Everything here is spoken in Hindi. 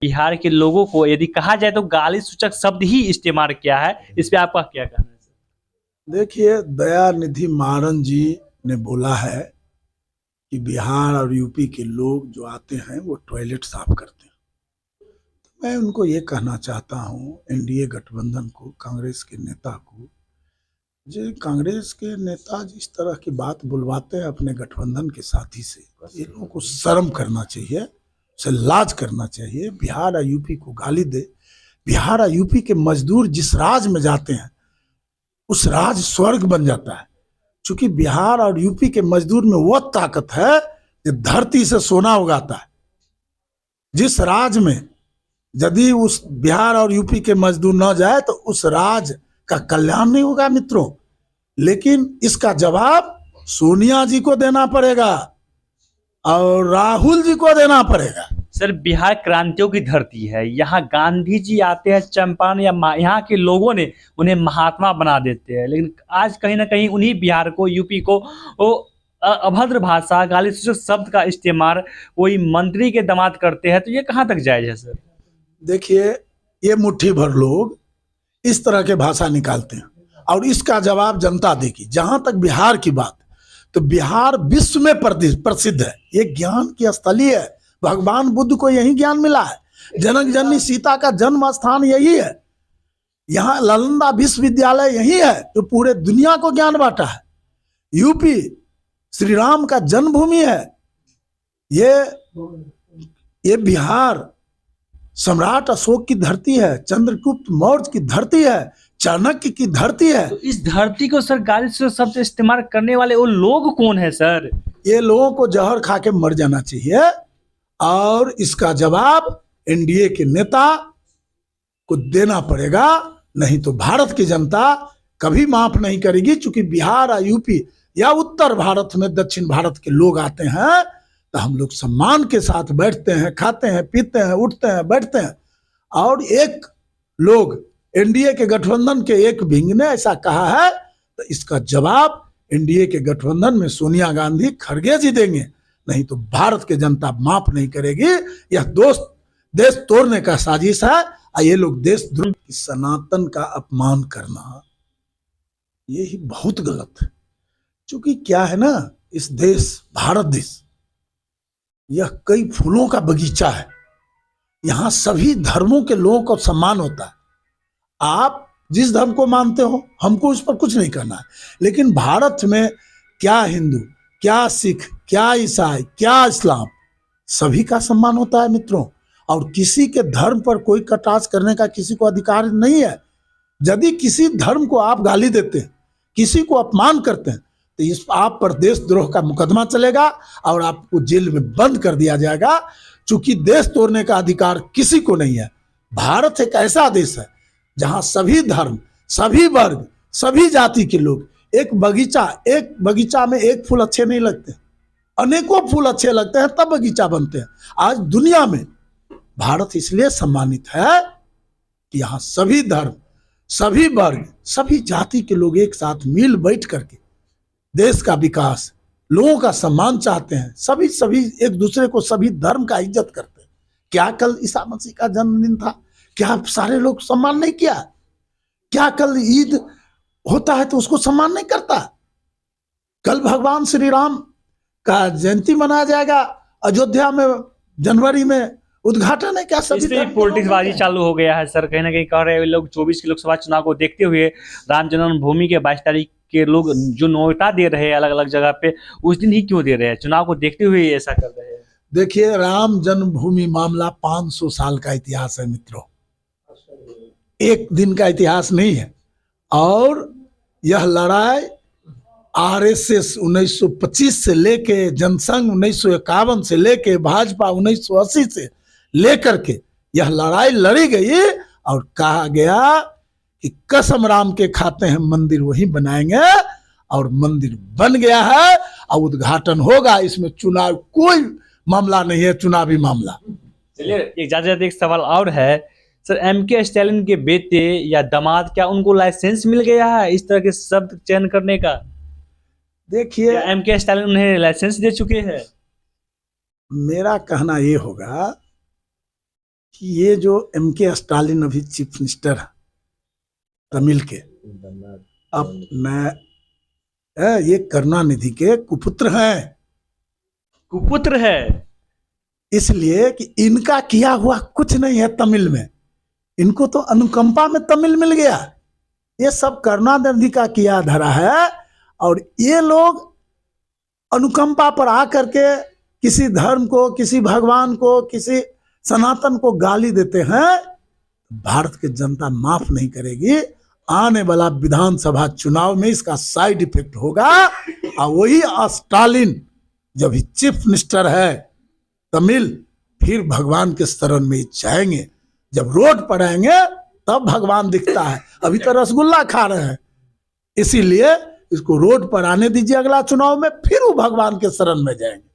बिहार के लोगों को यदि कहा जाए तो गाली सूचक शब्द ही इस्तेमाल किया है, इस पे आपका क्या कहना है सर? देखिए, दयानिधि मारन जी ने बोला है कि बिहार और यूपी के लोग जो आते हैं वो टॉयलेट साफ करते हैं। तो मैं उनको ये कहना चाहता हूँ, एनडीए गठबंधन को, कांग्रेस के नेता को, जो कांग्रेस के नेता जिस तरह की बात बुलवाते हैं अपने गठबंधन के साथी से, ये लोगों को शर्म करना चाहिए, उसे लाज करना चाहिए। बिहार और यूपी को गाली दे। बिहार और यूपी के मजदूर जिस राज में जाते हैं उस राज स्वर्ग बन जाता है, क्योंकि बिहार और यूपी के मजदूर में वह ताकत है जो धरती से सोना उगाता है। जिस राज में यदि उस बिहार और यूपी के मजदूर न जाए तो उस राज का कल्याण नहीं होगा मित्रों। लेकिन इसका जवाब सोनिया जी को देना पड़ेगा और राहुल जी को देना पड़ेगा। सर, बिहार क्रांतियों की धरती है। यहाँ गांधी जी आते हैं, चंपारण या यहाँ के लोगों ने उन्हें महात्मा बना देते हैं, लेकिन आज कहीं ना कहीं उन्हीं बिहार को, यूपी को वो अभद्र भाषा, गाली सूचक शब्द का इस्तेमाल कोई मंत्री के दामाद करते हैं, तो ये कहाँ तक जायज है सर? देखिए, ये मुट्ठी भर लोग इस तरह के भाषा निकालते हैं और इसका जवाब जनता देगी। जहां तक बिहार की बात, तो बिहार विश्व में प्रसिद्ध है। ये ज्ञान की स्थली है। भगवान बुद्ध को यही ज्ञान मिला है। जनक जननी सीता का जन्म स्थान यही है। यहाँ नालंदा विश्वविद्यालय यही है जो पूरे दुनिया को ज्ञान बांटा है। यूपी श्री राम का जन्मभूमि है। ये बिहार सम्राट अशोक की धरती है, चंद्रगुप्त मौर्य की धरती है, चाणक्य की धरती है। तो इस धरती को सर गाली सूचक शब्द इस्तेमाल करने वाले वो लोग कौन है सर? ये लोगों को जहर खा के मर जाना चाहिए और इसका जवाब एनडीए के नेता को देना पड़ेगा, नहीं तो भारत की जनता कभी माफ नहीं करेगी। क्योंकि बिहार और यूपी या उत्तर भारत में दक्षिण भारत के लोग आते हैं तो हम लोग सम्मान के साथ बैठते हैं, खाते हैं, पीते हैं, उठते हैं, बैठते हैं। और एक लोग एनडीए के गठबंधन के एक विंग ने ऐसा कहा है तो इसका जवाब एनडीए के गठबंधन में सोनिया गांधी, खड़गे जी देंगे, नहीं तो भारत की जनता माफ नहीं करेगी। यह दोस्त देश तोड़ने का साजिश है और ये लोग देशद्रोह की सनातन का अपमान करना ये ही बहुत गलत है। क्योंकि क्या है ना, इस देश भारत देश यह कई फूलों का बगीचा है। यहाँ सभी धर्मों के लोगों को सम्मान होता है। आप जिस धर्म को मानते हो हमको उस पर कुछ नहीं करना है, लेकिन भारत में क्या हिंदू, क्या सिख, क्या ईसाई, क्या इस्लाम, सभी का सम्मान होता है मित्रों। और किसी के धर्म पर कोई कटाक्ष करने का किसी को अधिकार नहीं है। यदि किसी धर्म को आप गाली देते हैं, किसी को अपमान करते हैं, तो इस आप पर देशद्रोह का मुकदमा चलेगा और आपको जेल में बंद कर दिया जाएगा। चूंकि देश तोड़ने का अधिकार किसी को नहीं है। भारत एक ऐसा देश है जहां सभी धर्म, सभी वर्ग, सभी जाति के लोग, एक बगीचा में एक फूल अच्छे नहीं लगते, अनेकों फूल अच्छे लगते हैं तब बगीचा बनते हैं। आज दुनिया में भारत इसलिए सम्मानित है कि यहाँ सभी धर्म, सभी वर्ग, सभी जाति के लोग एक साथ मिल बैठ करके देश का विकास, लोगों का सम्मान चाहते हैं। सभी एक दूसरे को, सभी धर्म का इज्जत करते हैं। क्या कल ईसा मसीह का जन्मदिन था? क्या सारे लोग सम्मान नहीं किया? क्या कल ईद होता है तो उसको सम्मान नहीं करता? कल भगवान श्री राम का जयंती मनाया जाएगा अयोध्या में, जनवरी में उद्घाटन है। क्या सभी पॉलिटिक्सबाजी चालू हो गया है सर? कहीं ना कहीं कह रहे हैं लोग 24 के लोकसभा चुनाव को देखते हुए राम जन्मभूमि के 22 तारीख के लोग जो न्योता दे रहे हैं अलग अलग जगह पे, उस दिन ही क्यों दे रहे हैं? चुनाव को देखते हुए ऐसा कर रहे हैं। देखिए, राम जन्मभूमि मामला 500 साल का इतिहास है मित्रों, एक दिन का इतिहास नहीं है। और यह लड़ाई आरएसएस 1925 से लेके, जनसंघ 1951 से लेके, भाजपा 1980 से लेकर के यह लड़ाई लड़ी गई और कहा गया कि कसम राम के खाते हैं मंदिर वही बनाएंगे, और मंदिर बन गया है और उद्घाटन होगा। इसमें चुनाव कोई मामला नहीं है, चुनावी मामला। चलिए, एक सवाल और है सर, एमके स्टालिन के बेटे या दामाद, क्या उनको लाइसेंस मिल गया है इस तरह के शब्द चयन करने का? देखिए, एमके स्टालिन उन्हें लाइसेंस दे चुके हैं। मेरा कहना ये होगा कि ये जो M.K. स्टालिन अभी चीफ मिनिस्टर है तमिल के, अब ये करुणानिधि के कुपुत्र हैं, कुपुत्र है। इसलिए कि इनका किया हुआ कुछ नहीं है तमिल में, इनको तो अनुकंपा में तमिल मिल गया। ये सब करुणानिधि का किया धरा है, और ये लोग अनुकंपा पर आकर के किसी धर्म को, किसी भगवान को, किसी सनातन को गाली देते हैं। भारत की जनता माफ नहीं करेगी। आने वाला विधानसभा चुनाव में इसका साइड इफेक्ट होगा, और वही स्टालिन जब चीफ मिनिस्टर है तमिल, फिर भगवान के शरण में जाएंगे। जब रोड पर आएंगे तब भगवान दिखता है, अभी तो रसगुल्ला खा रहे हैं। इसीलिए इसको रोड पर आने दीजिए अगला चुनाव में, फिर वो भगवान के शरण में जाएंगे।